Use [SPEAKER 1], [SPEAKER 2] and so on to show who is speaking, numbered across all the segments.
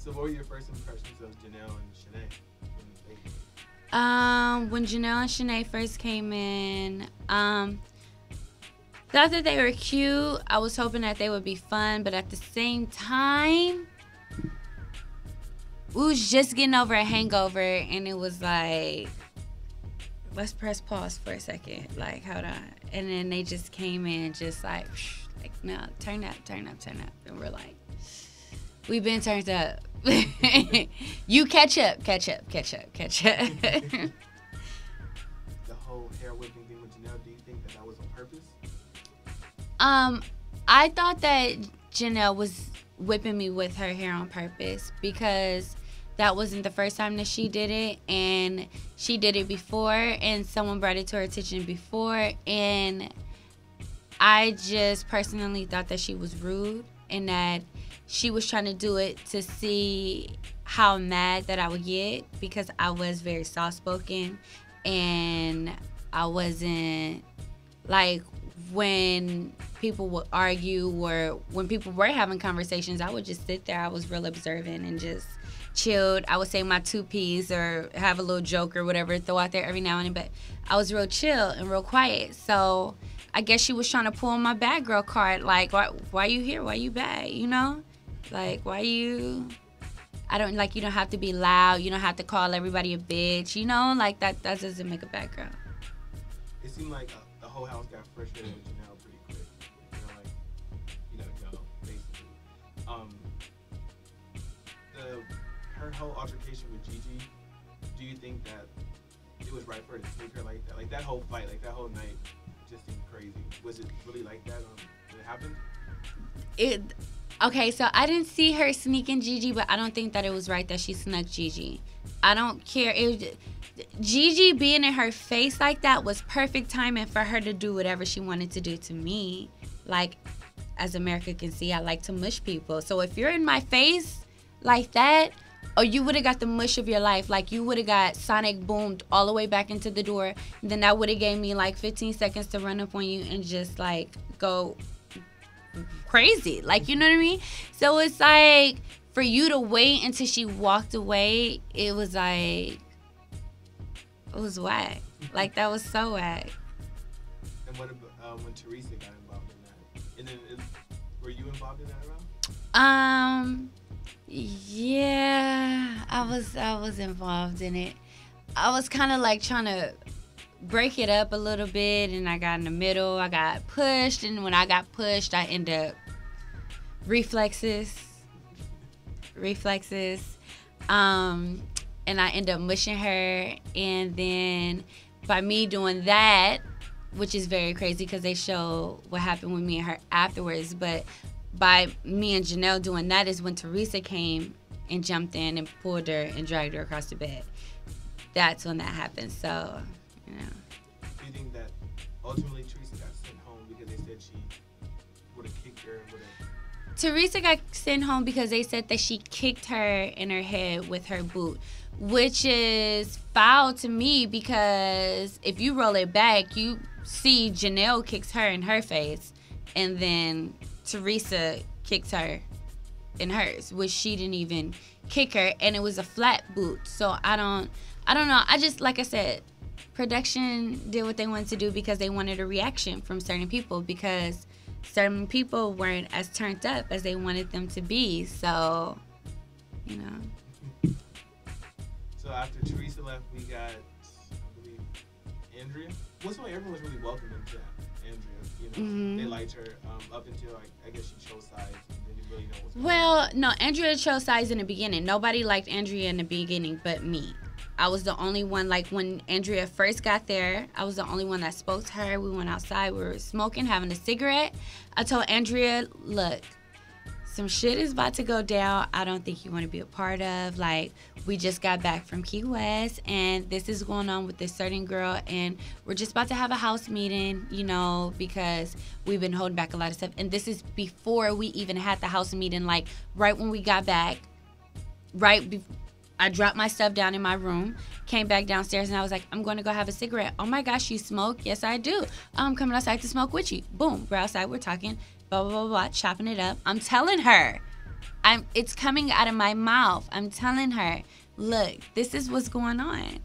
[SPEAKER 1] So what were your first impressions of Janelle and Shanae when they came?
[SPEAKER 2] When Janelle and Shanae first came in, thought that they were cute. I was hoping that they would be fun, but at the same time, we was just getting over a hangover, and it was like, let's press pause for a second. Like, hold on. And then they just came in just like no, turn up. And we're like, we've been turned up. You catch up.
[SPEAKER 1] The whole hair whipping thing with Janelle, do you think that was on purpose?
[SPEAKER 2] I thought that Janelle was whipping me with her hair on purpose because that wasn't the first time that she did it, and she did it before, and someone brought it to her attention before, and I just personally thought that she was rude and that she was trying to do it to see how mad that I would get because I was very soft-spoken, and I wasn't, like, when people would argue or when people were having conversations, I would just sit there. I was real observant and just chilled. I would say my 2 P's or have a little joke or whatever, throw out there every now and then, but I was real chill and real quiet. So I guess she was trying to pull my bad girl card, like, why you here? Why you bad? You know? Like, why you... I don't, like, you don't have to be loud. You don't have to call everybody a bitch. You know? Like, that doesn't make a bad girl.
[SPEAKER 1] It seemed like the whole house got frustrated with Janelle pretty quick. You know, like, you gotta go, basically. Her whole altercation with Gigi, do you think that it was right for her to sneak her like that? Like, that whole fight, like, that whole night just seemed crazy. Was it really like that when it happened?
[SPEAKER 2] Okay, so I didn't see her sneaking Gigi, but I don't think that it was right that she snuck Gigi. I don't care. Gigi being in her face like that was perfect timing for her to do whatever she wanted to do to me. Like, as America can see, I like to mush people. So if you're in my face like that, or you would have got the mush of your life, like you would have got sonic boomed all the way back into the door, then that would have gave me like 15 seconds to run up on you and just like go crazy. Like, you know what I mean? So it's like, for you to wait until she walked away, it was like, it was whack. Like, that was so whack.
[SPEAKER 1] And what about when Teresa got involved in that? And then, were you involved in that at all?
[SPEAKER 2] Yeah, I was involved in it. I was kind of like trying to break it up a little bit, and I got in the middle. I got pushed, and when I got pushed, I ended up reflexes. And I ended up mushing her, and then by me doing that, which is very crazy because they show what happened with me and her afterwards, but by me and Janelle doing that is when Teresa came and jumped in and pulled her and dragged her across the bed. That's when that happened. So, you know.
[SPEAKER 1] Do you think that ultimately Teresa got sent home because they said she would have kicked her and would have...
[SPEAKER 2] Teresa got sent home because they said that she kicked her in her head with her boot, which is foul to me because if you roll it back, you see Janelle kicks her in her face, and then Teresa kicks her in hers, which she didn't even kick her, and it was a flat boot. So I don't know. I just, like I said, production did what they wanted to do because they wanted a reaction from certain people because certain people weren't as turned up as they wanted them to be. So, you know.
[SPEAKER 1] So after Teresa left, we got, I believe, Andrea. What's why everyone was really welcoming to Andrea. You know, they liked her up until I guess she chose sides and didn't really know what's going on.
[SPEAKER 2] Well, no, Andrea chose sides in the beginning. Nobody liked Andrea in the beginning but me. I was the only one, like when Andrea first got there, I was the only one that spoke to her. We went outside, we were smoking, having a cigarette. I told Andrea, look, some shit is about to go down. I don't think you want to be a part of. Like, we just got back from Key West, and this is going on with this certain girl, and we're just about to have a house meeting, you know, because we've been holding back a lot of stuff. And this is before we even had the house meeting, like, right when we got back, I dropped my stuff down in my room, came back downstairs, and I was like, I'm going to go have a cigarette. Oh, my gosh, you smoke? Yes, I do. I'm coming outside to smoke with you. Boom, we're outside, we're talking, blah, blah, blah, blah, chopping it up. I'm telling her, It's coming out of my mouth. I'm telling her, look, this is what's going on.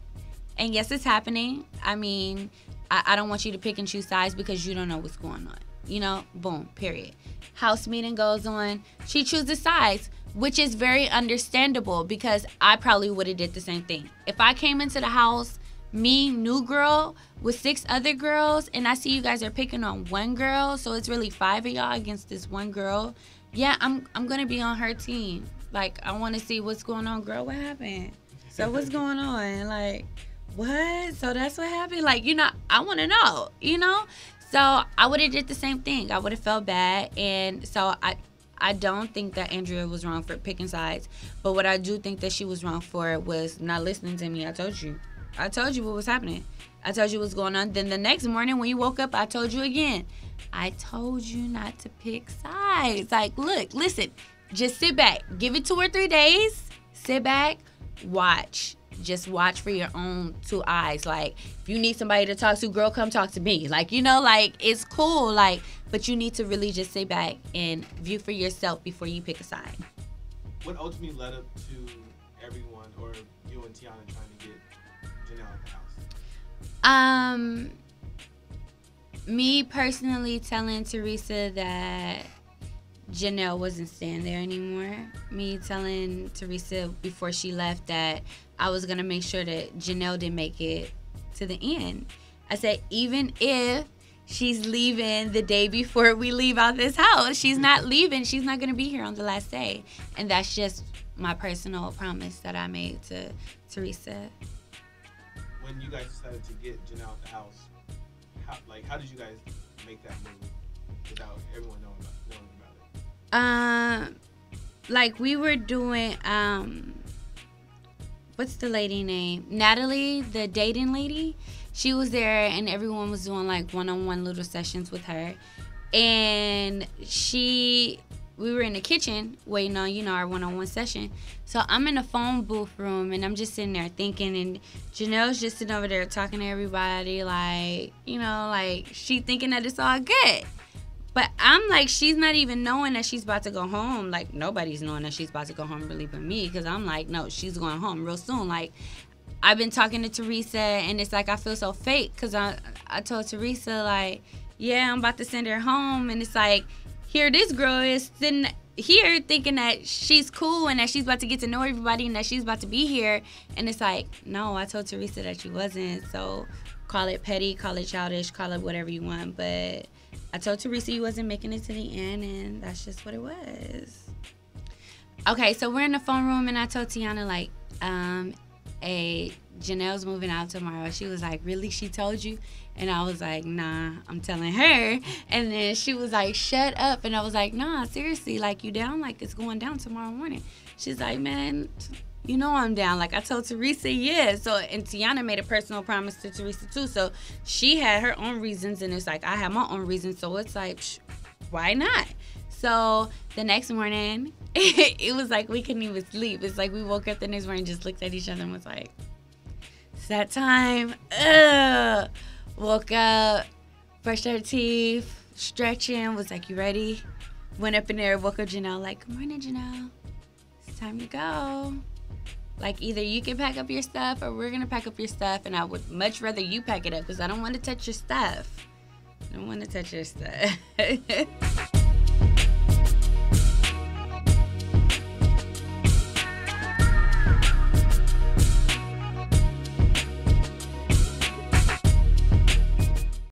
[SPEAKER 2] And yes, it's happening. I mean, I don't want you to pick and choose sides because you don't know what's going on. You know, boom, period. House meeting goes on. She chooses sides, which is very understandable because I probably would have did the same thing. If I came into the house, me, new girl, with 6 other girls, and I see you guys are picking on one girl, so it's really 5 of y'all against this one girl, yeah, I'm going to be on her team. Like, I want to see what's going on. Girl, what happened? So what's going on? Like, what? So that's what happened? Like, you know, I want to know, you know? So I would have did the same thing. I would have felt bad. And so I don't think that Andrea was wrong for picking sides. But what I do think that she was wrong for was not listening to me. I told you what was happening. I told you what's going on. Then the next morning when you woke up, I told you again. I told you not to pick sides. Like, look, listen, just sit back. Give it 2 or 3 days. Sit back, watch. Just watch for your own 2 eyes. Like, if you need somebody to talk to, girl, come talk to me. Like, you know, like, it's cool. Like, but you need to really just sit back and view for yourself before you pick a side.
[SPEAKER 1] What ultimately led up to everyone, or you and Tiana, trying to get Janelle at the house?
[SPEAKER 2] Me personally telling Teresa that Janelle wasn't staying there anymore. Me telling Teresa before she left that I was going to make sure that Janelle didn't make it to the end. I said, even if she's leaving the day before we leave out this house, she's not leaving. She's not going to be here on the last day. And that's just my personal promise that I made to Teresa.
[SPEAKER 1] When you guys decided to get Janelle out the house, how did you guys make that move without everyone knowing about it?
[SPEAKER 2] Like we were doing, what's the lady name? Natalie, the dating lady. She was there and everyone was doing like one-on-one little sessions with her. And we were in the kitchen waiting on, you know, our one-on-one session. So I'm in the phone booth room and I'm just sitting there thinking, and Janelle's just sitting over there talking to everybody like, you know, like she thinking that it's all good. But I'm like, she's not even knowing that she's about to go home. Like, nobody's knowing that she's about to go home really but me, because I'm like, no, she's going home real soon. Like, I've been talking to Teresa and it's like I feel so fake because I told Teresa, like, yeah, I'm about to send her home. And it's like, here this girl is sitting here thinking that she's cool and that she's about to get to know everybody and that she's about to be here. And it's like, no, I told Teresa that she wasn't. So call it petty, call it childish, call it whatever you want. But I told Teresa you wasn't making it to the end, and that's just what it was. Okay, so we're in the phone room, and I told Tiana, like, Janelle's moving out tomorrow. She was like, really? She told you? And I was like, nah, I'm telling her. And then she was like, shut up. And I was like, nah, seriously, like, you down? Like, it's going down tomorrow morning. She's like, man, you know I'm down. Like, I told Teresa, yeah. So, and Tiana made a personal promise to Teresa, too. So, she had her own reasons, and it's like, I have my own reasons. So, it's like, why not? So, the next morning, it was like we couldn't even sleep. It's like we woke up the next morning and just looked at each other and was like, it's that time. Ugh. Woke up, brushed our teeth, stretching, was like, you ready? Went up in there, woke up Janelle, like, good morning, Janelle. It's time to go. Like, either you can pack up your stuff or we're going to pack up your stuff, and I would much rather you pack it up because I don't want to touch your stuff. I don't want to touch your stuff.